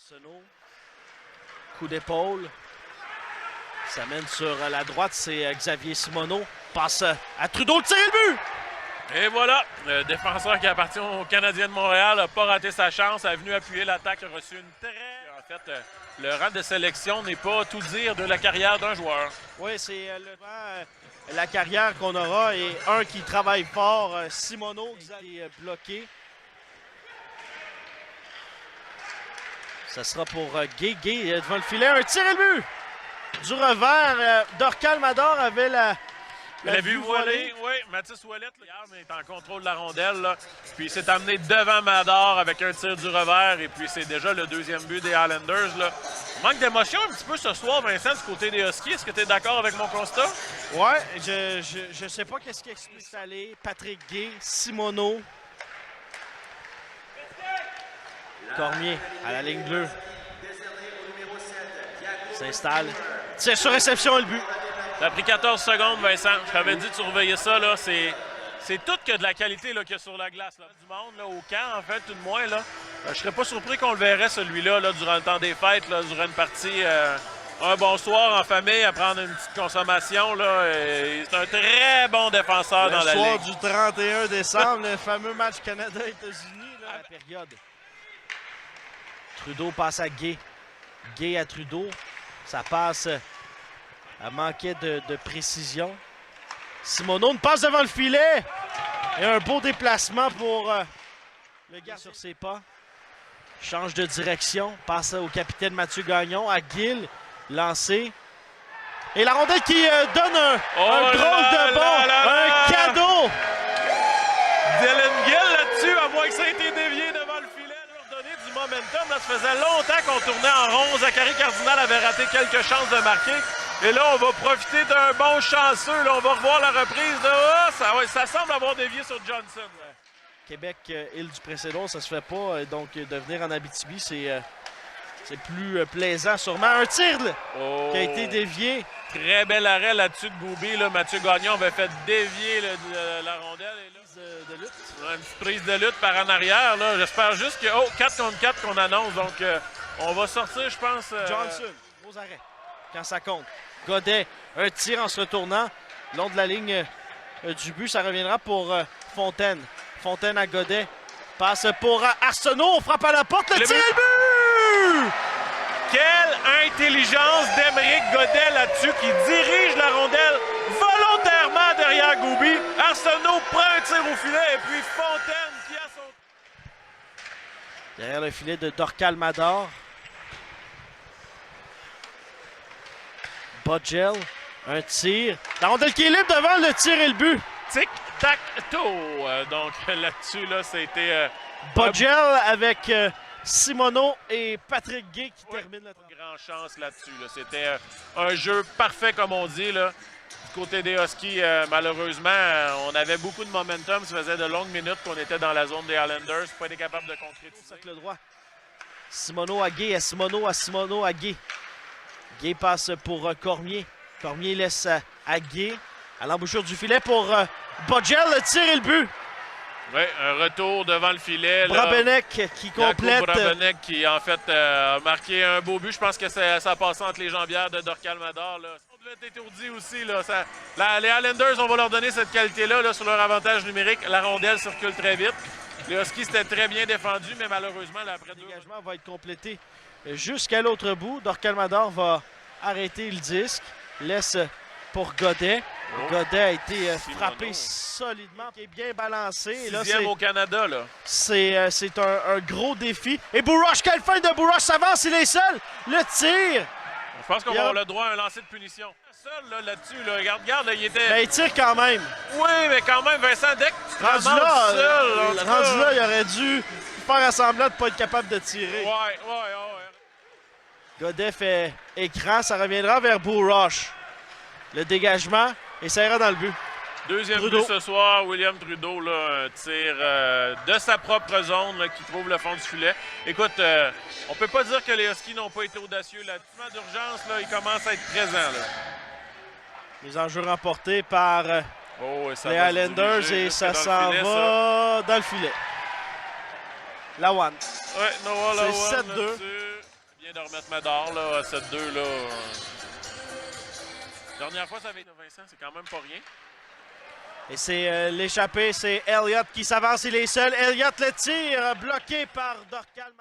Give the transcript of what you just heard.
Arsenault. Coup d'épaule. Ça mène sur la droite, c'est Xavier Simoneau. Passe à Trudeau, le tir et le but! Et voilà, le défenseur qui appartient au Canadien de Montréal n'a pas raté sa chance, a venu appuyer l'attaque, a reçu une très... En fait, le rang de sélection n'est pas tout dire de la carrière d'un joueur. Oui, c'est la carrière qu'on aura et un qui travaille fort, Simoneau, qui est bloqué. Ça sera pour Gay. Gay devant le filet, un tir et le but! Du revers, Dorcal Mador avait la vue voilée. Oui, Mathis Ouellette est en contrôle de la rondelle. Là. Puis il s'est amené devant Mador avec un tir du revers. Et puis c'est déjà le deuxième but des Islanders. Là. Manque d'émotion un petit peu ce soir, Vincent, du côté des Huskies. Est-ce que tu es d'accord avec mon constat? Oui, je sais pas qu'est-ce qui explique ça. Patrick Gay, Simoneau. Cormier à la ligne bleue. S'installe. Tire sur réception et le but. Ça a pris 14 secondes, Vincent. Je t'avais dit de surveiller ça. Là. C'est tout que de la qualité qu'il y a sur la glace. Là. Du monde là, au camp, en fait, tout de moins. Là. Je serais pas surpris qu'on le verrait, celui-là, là, durant le temps des fêtes, là, durant une partie. Un bon soir en famille, à prendre une petite consommation. C'est un très bon défenseur dans la ligue. Le soir du 31 décembre, le fameux match Canada-États-Unis. À la période. Trudeau passe à Gay. Gay à Trudeau. Ça passe... Elle manquait de précision. Simoneau, une passe devant le filet. Et un beau déplacement pour le gars sur ses pas. Change de direction. Passe au capitaine Mathieu Gagnon. À Gill. Lancé. Et la rondelle qui donne un drôle de bond. Un cadeau. Dylan Gill là-dessus, à moins que ça ait été dévié devant le filet. Leur donner du momentum. Là, ça faisait longtemps qu'on tournait en rond. Zachary Cardinal avait raté quelques chances de marquer. Et là, on va profiter d'un bon chanceux. Là, on va revoir la reprise. Ça semble avoir dévié sur Johnson. Là. Québec, île du Précédent, ça se fait pas. Donc, de venir en Abitibi, c'est plus plaisant sûrement. Un tir qui a été dévié. Très bel arrêt là-dessus de Goubi. Là. Mathieu Gagnon avait fait dévier la rondelle. Et là, de lutte. Une petite prise de lutte par en arrière. J'espère juste que 4 contre 4 qu'on annonce. Donc, on va sortir, je pense... Johnson, beaux arrêts. Quand ça compte. Godet, un tir en se retournant. Long de la ligne du but, ça reviendra pour Fontaine. Fontaine à Godet. Passe pour Arsenault. On frappe à la porte. Le tir et le but! Quelle intelligence d'Émeric Godet là-dessus qui dirige la rondelle volontairement derrière Goubi. Arsenault prend un tir au filet et puis Fontaine qui a son... Derrière le filet de Dorcal Mador. Budgel, un tir. La rondelle qui est libre devant le tir et le but. Tic-tac-toe. Donc là-dessus, là, c'était... Budgel avec Simoneau et Patrick Gay qui termine la transition. Grande chance là-dessus. Là. C'était un jeu parfait, comme on dit. Là. Du côté des Huskies, malheureusement, on avait beaucoup de momentum. Ça faisait de longues minutes qu'on était dans la zone des Islanders. Pas été capable de concrétiser. Avec le droit. Simoneau à Gay, à Simoneau à Gay. Gay passe pour Cormier. Cormier laisse à Gay. À l'embouchure du filet pour Budgel, le tir et le but. Oui, un retour devant le filet. Brabenec qui complète. Brabenec qui, en fait, a marqué un beau but. Je pense que ça a passé entre les jambières de Dorcal Mador. Là. On devait être étourdi aussi. Là. Les Islanders, on va leur donner cette qualité-là là, sur leur avantage numérique. La rondelle circule très vite. Les Huskies, c'était très bien défendu, mais malheureusement, là, après le dégagement va être complété jusqu'à l'autre bout. Dorcal Mador va arrêter le disque. Laisse pour Godet. Godet a été frappé solidement. Qui est bien balancé. Sixième au Canada. Là. C'est un gros défi. Et Bourash, quelle fin de Bourash s'avance, il est seul. Le tir. Je pense qu'on va avoir le droit à un lancer de punition. Seul là-dessus, là, regarde, là, il était... Ben, il tire quand même. Oui, mais quand même, Vincent, dès que tu te rendu là, il aurait dû faire semblant de ne pas être capable de tirer. Ouais. Godet fait écran, ça reviendra vers Bourash. Le dégagement, et ça ira dans le but. Deuxième but ce soir, William Trudeau, là, un tir de sa propre zone là, qui trouve le fond du filet. Écoute, on peut pas dire que les Huskies n'ont pas été audacieux. L'attitude d'urgence, là, il commence à être présent. Là. Les enjeux remportés par les Islanders et ça s'en va dans le filet. Lawan. Ouais, Noah Lawan. C'est 7-2. viens de remettre Médard, là, à 7-2, là. Dernière fois, ça avait été Vincent, c'est quand même pas rien. Et c'est l'échappée, c'est Elliott qui s'avance, il est seul. Elliott le tire, bloqué par Dorcal.